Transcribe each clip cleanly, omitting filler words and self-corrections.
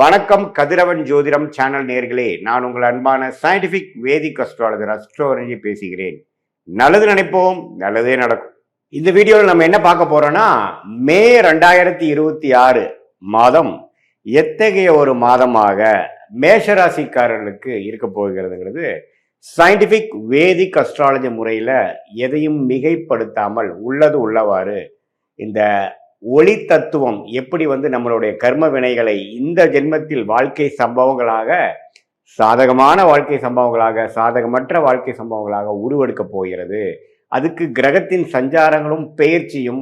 வணக்கம் கதிரவன் ஜோதிடம் சேனல் நேர்களே, நான் உங்கள் அன்பான சயின்டிபிக் வேதிக் அஸ்ட்ராலஜர் அஸ்ட்ரோரஞ்சி பேசுகிறேன். நல்லது நினைப்போம், நல்லதே நடக்கும். இந்த வீடியோவில் நம்ம என்ன பார்க்க போறோம்னா, மே 2026 மாதம் எத்தகைய ஒரு மாதமாக மேஷராசிக்காரர்களுக்கு இருக்க போகிறதுங்கிறது சயின்டிபிக் வேதிக் அஸ்ட்ராலஜி முறையில் எதையும் மிகைப்படுத்தாமல் உள்ளது உள்ளவாறு இந்த ஒளி தத்துவம் எப்படி நம்மளுடைய கர்ம வினைகளை இந்த ஜென்மத்தில் வாழ்க்கை சம்பவங்களாக சாதகமான வாழ்க்கை சம்பவங்களாக சாதகமற்ற வாழ்க்கை சம்பவங்களாக உருவெடுக்க போகிறது. அதுக்கு கிரகத்தின் சஞ்சாரங்களும் பெயர்ச்சியும்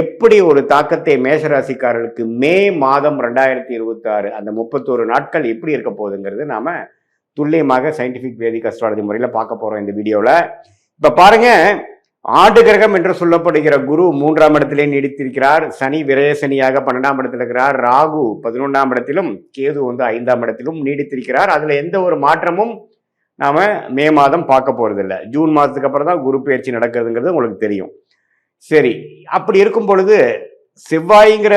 எப்படி ஒரு தாக்கத்தை மேஷராசிக்காரர்களுக்கு மே மாதம் 2026 அந்த 31 நாட்கள் எப்படி இருக்க போகுதுங்கிறது நாம துல்லியமாக சயின்டிபிக் வேதிக் அஸ்ட்ராலஜி முறையில் பார்க்க போறோம் இந்த வீடியோவில். இப்போ பாருங்க, ஆண்டு கிரகம் என்று சொல்லப்படுகிற குரு 3ஆம் இடத்திலே நீடித்திருக்கிறார். சனி விரய சனியாக 12ஆம் இடத்தில் இருக்கிறார். ராகு 11ஆம் இடத்திலும், கேது 5ஆம் இடத்திலும் நீடித்திருக்கிறார். அதுல எந்த ஒரு மாற்றமும் நாம மே மாதம் பார்க்க போறதில்லை. ஜூன் மாதத்துக்கு அப்புறம் தான் குரு பயிற்சி நடக்கிறதுங்கிறது உங்களுக்கு தெரியும். சரி, அப்படி இருக்கும் பொழுது செவ்வாய்ங்கிற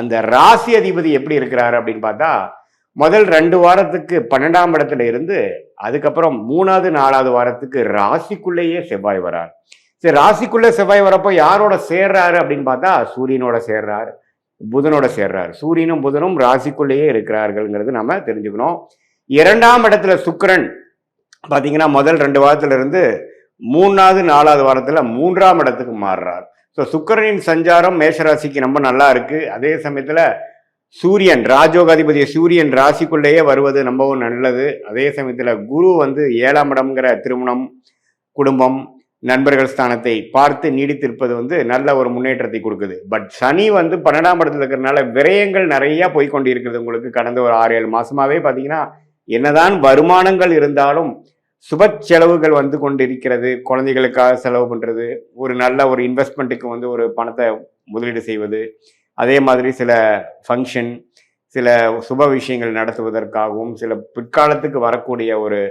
அந்த ராசி அதிபதி எப்படி இருக்கிறாரு அப்படின்னு பார்த்தா, முதல் 2 வாரத்துக்கு 12ஆம் இடத்துல இருந்து அதுக்கப்புறம் 3வது 4வது வாரத்துக்கு ராசிக்குள்ளேயே செவ்வாய் வரார். சரி, ராசிக்குள்ள செவ்வாய் வரப்போ யாரோட சேர்றாரு அப்படின்னு பார்த்தா சூரியனோட சேர்றாரு, புதனோட சேர்றாரு. சூரியனும் புதனும் ராசிக்குள்ளேயே இருக்கிறார்கள்ங்கிறது நம்ம தெரிஞ்சுக்கணும். 2ஆம் இடத்துல சுக்கிரன் பார்த்தீங்கன்னா முதல் 2 வாரத்துல இருந்து 3வது 4வது வாரத்துல 3ஆம் இடத்துக்கு மாறுறார். ஸோ சுக்கிரனின் சஞ்சாரம் மேஷராசிக்கு ரொம்ப நல்லா இருக்கு. அதே சமயத்துல சூரியன் ராஜோகாதிபதிய சூரியன் ராசிக்குள்ளேயே வருவது ரொம்பவும் நல்லது. அதே சமயத்துல குரு 7ஆம் இடம்ங்கிற திருமணம், குடும்பம், நண்பர்கள் ஸ்தானத்தை பார்த்து நீடித்திருப்பது நல்ல ஒரு முன்னேற்றத்தை கொடுக்குது. பட் சனி 12ஆம் இடத்துல இருக்கிறதுனால விரயங்கள் நிறைய போய்கொண்டு இருக்கிறது. உங்களுக்கு கடந்த ஒரு 6-7 மாசமாவே பார்த்தீங்கன்னா என்னதான் வருமானங்கள் இருந்தாலும் சுப செலவுகள் கொண்டிருக்கிறது. குழந்தைகளுக்காக செலவு பண்றது, ஒரு நல்ல ஒரு இன்வெஸ்ட்மெண்ட்டுக்கு ஒரு பணத்தை முதலீடு செய்வது, அதே மாதிரி சில ஃபங்க்ஷன், சில சுப விஷயங்கள் நடத்துவதற்காகவும், சில பிற்காலத்துக்கு வரக்கூடிய ஒரு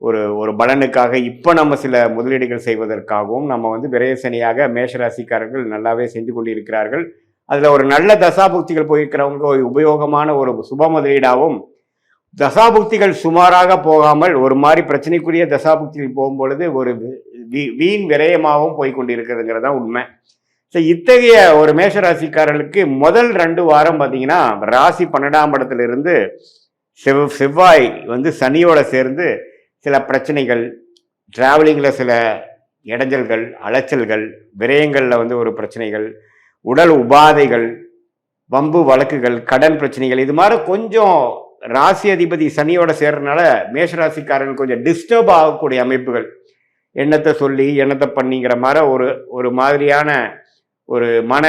ஒரு ஒரு பலனுக்காக இப்போ நம்ம சில முதலீடுகள் செய்வதற்காகவும் நம்ம விரயசனியாக மேஷராசிக்காரர்கள் நல்லாவே செஞ்சு கொண்டு இருக்கிறார்கள். அதில் ஒரு நல்ல தசாபுக்திகள் போயிருக்கிறவங்க ஒரு உபயோகமான ஒரு சுப முதலீடாகவும், தசாபுக்திகள் சுமாராக போகாமல் ஒரு மாதிரி பிரச்சனைக்குரிய தசாபுக்திகள் போகும்பொழுது ஒரு வீண் விரயமாகவும் போய்கொண்டு இருக்கிறதுங்கிறது தான் உண்மை. ஸோ இத்தகைய ஒரு மேஷராசிக்காரர்களுக்கு முதல் 2 வாரம் பார்த்தீங்கன்னா ராசி 12ஆம் இடத்துல இருந்து செவ்வாய் சனியோட சேர்ந்து சில பிரச்சனைகள், டிராவலிங்கில் சில இடைஞ்சல்கள், அலைச்சல்கள், விரயங்களில் ஒரு பிரச்சனைகள், உடல் உபாதைகள், வம்பு வழக்குகள், கடன் பிரச்சனைகள், இது மாதிரி கொஞ்சம் ராசி அதிபதி சனியோட சேர்றதுனால மேஷராசிக்காரர்கள் கொஞ்சம் டிஸ்டர்ப் ஆகக்கூடிய அமைப்புகள், எண்ணத்தை சொல்லி எண்ணத்தை பண்ணிங்கிற மாதிரி ஒரு மாதிரியான ஒரு மன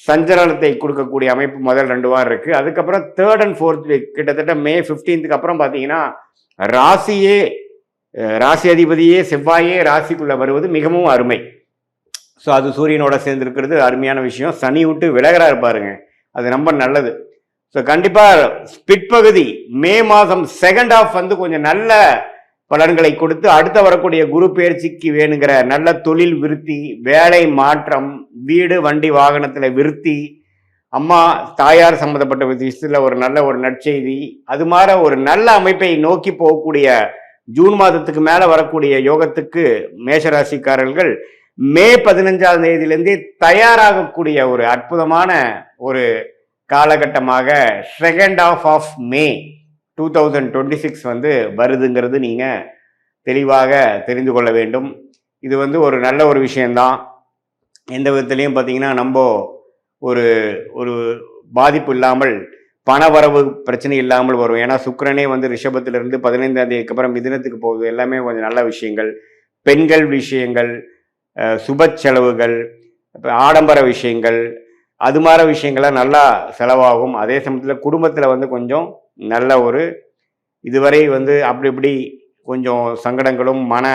சஞ்சலத்தை கொடுக்கக்கூடிய அமைப்பு முதல் 2 வாரம் இருக்கு. அதுக்கப்புறம் 3rd and 4th வீக் கிட்டத்தட்ட மே 15க்கு அப்புறம் பார்த்தீங்கன்னா ராசி அதிபதியே செவ்வாயே ராசிக்குள்ள வருவது மிகவும் அருமை. ஸோ அது சூரியனோட சேர்ந்திருக்கிறது அருமையான விஷயம். சனி விட்டு விலகிறாரு பாருங்க, அது ரொம்ப நல்லது. ஸோ கண்டிப்பா பிற்பகுதி மே மாதம் 2nd half கொஞ்சம் நல்ல பலன்களை கொடுத்து அடுத்த வரக்கூடிய குரு பயிற்சிக்கு வேணுங்கிற நல்ல தொழில் விருத்தி, வேலை மாற்றம், வீடு வண்டி வாகனத்துல விருத்தி, அம்மா தாயார் சம்பந்தப்பட்ட விஷயத்துல ஒரு நல்ல ஒரு நற்செய்தி, அது மாதிரி ஒரு நல்ல அமைப்பை நோக்கி போகக்கூடிய ஜூன் மாதத்துக்கு மேல வரக்கூடிய யோகத்துக்கு மேஷராசிக்காரர்கள் மே 15ஆம் தேதியிலிருந்தே தயாராகக்கூடிய ஒரு அற்புதமான ஒரு காலகட்டமாக 2nd half of May 2026 வருதுங்கிறது நீங்க தெளிவாக தெரிந்து கொள்ள வேண்டும். இது ஒரு நல்ல ஒரு விஷயம்தான். எந்த விதத்திலையும் பார்த்தீங்கன்னா நம்ம ஒரு ஒரு பாதிப்பு இல்லாமல், பணவரவு பிரச்சனை இல்லாமல் வரும். ஏன்னா சுக்கிரனே ரிஷபத்திலிருந்து 15ஆம் தேதிக்கு அப்புறம் மிதுனத்துக்கு போகுது. எல்லாமே கொஞ்சம் நல்ல விஷயங்கள், பெண்கள் விஷயங்கள், சுப செலவுகள், ஆடம்பர விஷயங்கள், அது மாதிரி விஷயங்கள்லாம் நல்லா செலவாகும். அதே சமயத்தில் குடும்பத்தில் கொஞ்சம் நல்ல ஒரு இதுவரை அப்படி இப்படி கொஞ்சம் சங்கடங்களும் மன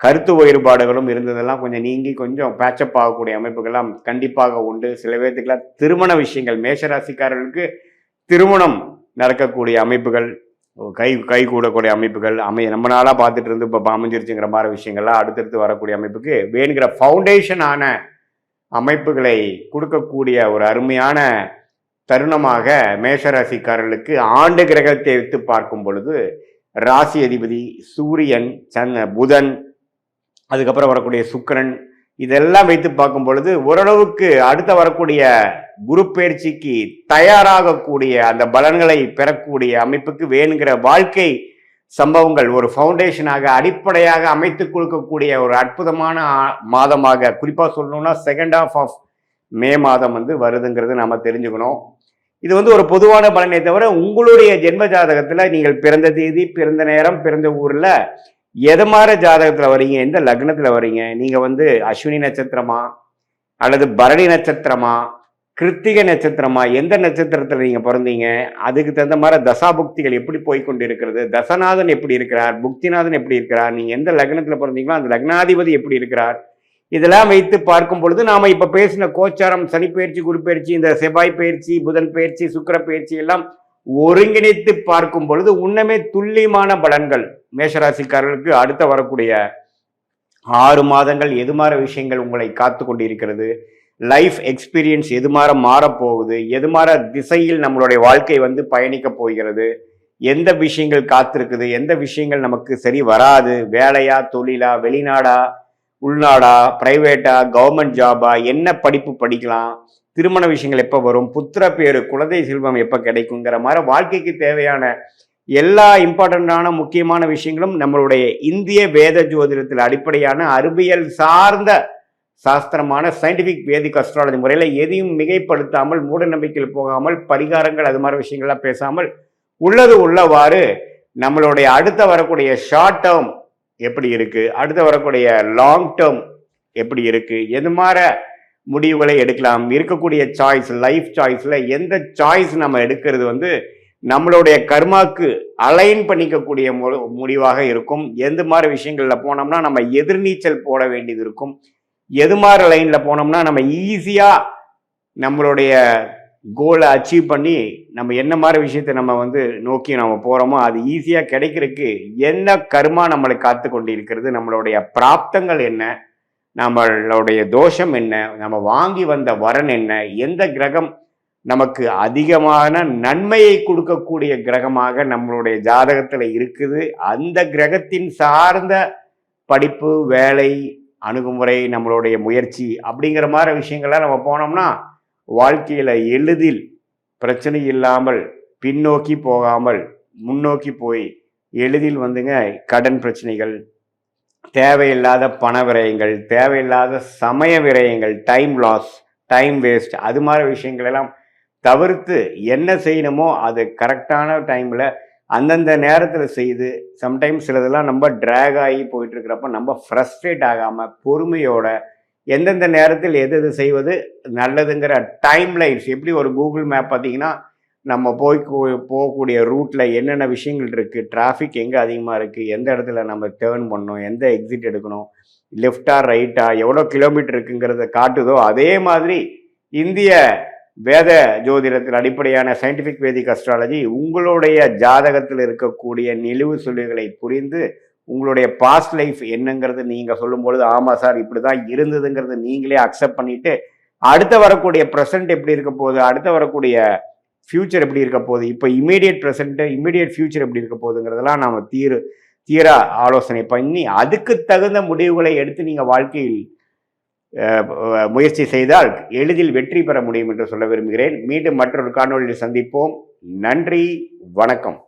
கருத்து வேறுபாடுகளும் இருந்ததெல்லாம் கொஞ்சம் நீங்கி கொஞ்சம் பேச்சப் ஆகக்கூடிய அமைப்புகள்லாம் கண்டிப்பாக உண்டு. சில பேர்த்துக்கெல்லாம் திருமண விஷயங்கள், மேஷராசிக்காரர்களுக்கு திருமணம் நடக்கக்கூடிய அமைப்புகள், கை கூடக்கூடிய அமைப்புகள் ரொம்ப நாளாக பார்த்துட்டு இருந்து இப்போ அமைஞ்சிருச்சுங்கிற மாதிரி விஷயங்கள்லாம் அடுத்தடுத்து வரக்கூடிய அமைப்புக்கு வேணுங்கிற ஃபவுண்டேஷனான அமைப்புகளை கொடுக்கக்கூடிய ஒரு அருமையான தருணமாக மேஷராசிக்காரர்களுக்கு ஆண்டு கிரகத்தை வைத்து பார்க்கும் பொழுது ராசி அதிபதி சூரியன், புதன், அதுக்கப்புறம் வரக்கூடிய சுக்கிரன், இதெல்லாம் வைத்து பார்க்கும் பொழுது ஓரளவுக்கு அடுத்த வரக்கூடிய குரு பயிற்சிக்கு தயாராகக்கூடிய அந்த பலன்களை பெறக்கூடிய அமைப்புக்கு வேணுங்கிற வாழ்க்கை சம்பவங்கள் ஒரு ஃபவுண்டேஷனாக அடிப்படையாக அமைத்து கொடுக்கக்கூடிய ஒரு அற்புதமான மாதமாக, குறிப்பாக சொல்லணும்னா செகண்ட் ஹாஃப் ஆஃப் மே மாதம் வருதுங்கிறது நம்ம தெரிஞ்சுக்கணும். இது ஒரு பொதுவான பலனை தவிர உங்களுடைய ஜென்ம ஜாதகத்தில் நீங்கள் பிறந்த தேதி, பிறந்த நேரம், பிறந்த ஊரில் எது மாதிரி ஜாதகத்தில் வரீங்க, எந்த லக்னத்தில் வரீங்க, நீங்கள் அஸ்வினி நட்சத்திரமா அல்லது பரணி நட்சத்திரமா, கிருத்திகை நட்சத்திரமா, எந்த நட்சத்திரத்தில் நீங்கள் பிறந்தீங்க, அதுக்கு தகுந்த மாதிரி தசாபுக்திகள் எப்படி போய்கொண்டு இருக்கிறது, தசநாதன் எப்படி இருக்கிறார், புக்திநாதன் எப்படி இருக்கிறார், நீங்கள் எந்த லக்னத்தில் பிறந்தீங்களோ அந்த லக்னாதிபதி எப்படி இருக்கிறார், இதெல்லாம் வைத்து பார்க்கும் பொழுது நாம இப்ப பேசின கோச்சாரம், சனி பயிற்சி, குரு பயிற்சி, இந்த செவ்வாய் பயிற்சி, புதன் பயிற்சி, சுக்கிர பயிற்சி எல்லாம் ஒருங்கிணைத்து பார்க்கும் பொழுது உண்மையே துல்லியமான பலன்கள் மேஷராசிக்காரர்களுக்கு அடுத்த வரக்கூடிய 6 மாதங்கள் எது மாதிரி விஷயங்கள் உங்களை காத்து கொண்டிருக்கிறது, லைஃப் எக்ஸ்பீரியன்ஸ் எது மாதிரி மாறப்போகுது, எது மாதிரி திசையில் நம்மளுடைய வாழ்க்கை பயணிக்க போகிறது, எந்த விஷயங்கள் காத்திருக்குது, எந்த விஷயங்கள் நமக்கு சரி வராது, வேலையா, தொழிலா, வெளிநாடா, உள்நாடா, பிரைவேட்டா, கவர்மெண்ட் ஜாபா, என்ன படிப்பு படிக்கலாம், திருமண விஷயங்கள் எப்போ வரும், புத்திர பேரு, குழந்தை செல்வம் எப்போ கிடைக்குங்கிற மாதிரி வாழ்க்கைக்கு தேவையான எல்லா இம்பார்ட்டண்டான முக்கியமான விஷயங்களும் நம்மளுடைய இந்திய வேத ஜோதிடத்தில் அடிப்படையான அறிவியல் சார்ந்த சாஸ்திரமான சயின்டிபிக் வேதிக் அஸ்ட்ராலஜி முறையில் எதையும் மிகைப்படுத்தாமல், மூட நம்பிக்கையில் போகாமல், பரிகாரங்கள் அது மாதிரி விஷயங்கள்லாம் பேசாமல் உள்ளது உள்ளவாறு நம்மளுடைய அடுத்த வரக்கூடிய ஷார்ட் டேர்ம் எப்படி இருக்கு, அடுத்து வரக்கூடிய லாங் டேர்ம் எப்படி இருக்கு, எது மாதிரி முடிவுகளை எடுக்கலாம், இருக்கக்கூடிய சாய்ஸ், லைஃப் சாய்ஸ்ல எந்த சாய்ஸ் நம்ம எடுக்கிறது நம்மளுடைய கர்மாக்கு அலைன் பண்ணிக்கக்கூடிய முடிவாக இருக்கும். எந்த மாதிரி விஷயங்கள்ல போனோம்னா நம்ம எதிர்நீச்சல் போட வேண்டியது இருக்கும், எது மாதிரி லைன்ல போனோம்னா நம்ம ஈஸியா நம்மளுடைய கோலை அச்சீவ் பண்ணி நம்ம என்ன மாதிரி விஷயத்தை நம்ம நோக்கி நம்ம போகிறோமோ அது ஈஸியாக கிடைக்கிறதுக்கு என்ன கர்மா நம்மளை காத்து கொண்டு இருக்கிறது, நம்மளுடைய பிராப்தங்கள் என்ன, நம்மளுடைய தோஷம் என்ன, நம்ம வாங்கி வந்த வரன் என்ன, எந்த கிரகம் நமக்கு அதிகமான நன்மையை கொடுக்கக்கூடிய கிரகமாக நம்மளுடைய ஜாதகத்தில் இருக்குது, அந்த கிரகத்தின் சார்ந்த படிப்பு, வேலை, அணுகுமுறை, நம்மளுடைய முயற்சி அப்படிங்கிற மாதிரி விஷயங்கள்லாம் நம்ம போனோம்னா வாழ்க்கையில எளிதில் பிரச்சனை இல்லாமல் பின்னோக்கி போகாமல் முன்னோக்கி போய் எளிதில் கடன் பிரச்சனைகள், தேவையில்லாத பண விரயங்கள், தேவையில்லாத சமய விரயங்கள், டைம் லாஸ், டைம் வேஸ்ட், அது மாதிரி விஷயங்கள் எல்லாம் தவிர்த்து என்ன செய்யணுமோ அது கரெக்டான டைமில் அந்தந்த நேரத்தில் செய்து, சம்டைம்ஸ் சிலதெல்லாம் நம்ம ட்ராக் ஆகி போயிட்டு இருக்கிறப்ப நம்ம ஃப்ரஸ்ட்ரேட் ஆகாமல் பொறுமையோட எந்தெந்த நேரத்தில் எது எது செய்வது நல்லதுங்கிற டைம் லைன்ஸ், எப்படி ஒரு கூகுள் மேப் பார்த்தீங்கன்னா நம்ம போகக்கூடிய ரூட்டில் என்னென்ன விஷயங்கள் இருக்குது, டிராஃபிக் எங்கே அதிகமாக இருக்குது, எந்த இடத்துல நம்ம டேர்ன் பண்ணணும், எந்த எக்ஸிட் எடுக்கணும், லெஃப்டா ரைட்டா, எவ்வளோ கிலோமீட்டர் இருக்குங்கிறத காட்டுதோ அதே மாதிரி இந்திய வேத ஜோதிடத்தில் அடிப்படையான சயின்டிஃபிக் வேதிக் அஸ்ட்ராலஜி உங்களுடைய ஜாதகத்தில் இருக்கக்கூடிய நிலுவு சொல்லுகளை புரிந்து உங்களுடைய பாஸ்ட் லைஃப் என்னங்கிறது நீங்கள் சொல்லும்பொழுது ஆமாம் சார் இப்படி தான் இருந்ததுங்கிறது நீங்களே அக்செப்ட் பண்ணிட்டு அடுத்த வரக்கூடிய ப்ரெசென்ட் எப்படி இருக்க போகுது, அடுத்த வரக்கூடிய ஃபியூச்சர் எப்படி இருக்க போகுது, இப்போ இமீடியட் ப்ரெசென்ட்டு இமீடியட் ஃபியூச்சர் எப்படி இருக்க போகுதுங்கிறதெல்லாம் நாம் தீர ஆலோசனை பண்ணி அதுக்கு தகுந்த முடிவுகளை எடுத்து நீங்கள் வாழ்க்கையில் முயற்சி செய்தால் எளிதில் வெற்றி பெற முடியும் என்று சொல்ல விரும்புகிறேன். மீண்டும் மற்றொரு காணொளியில் சந்திப்போம். நன்றி, வணக்கம்.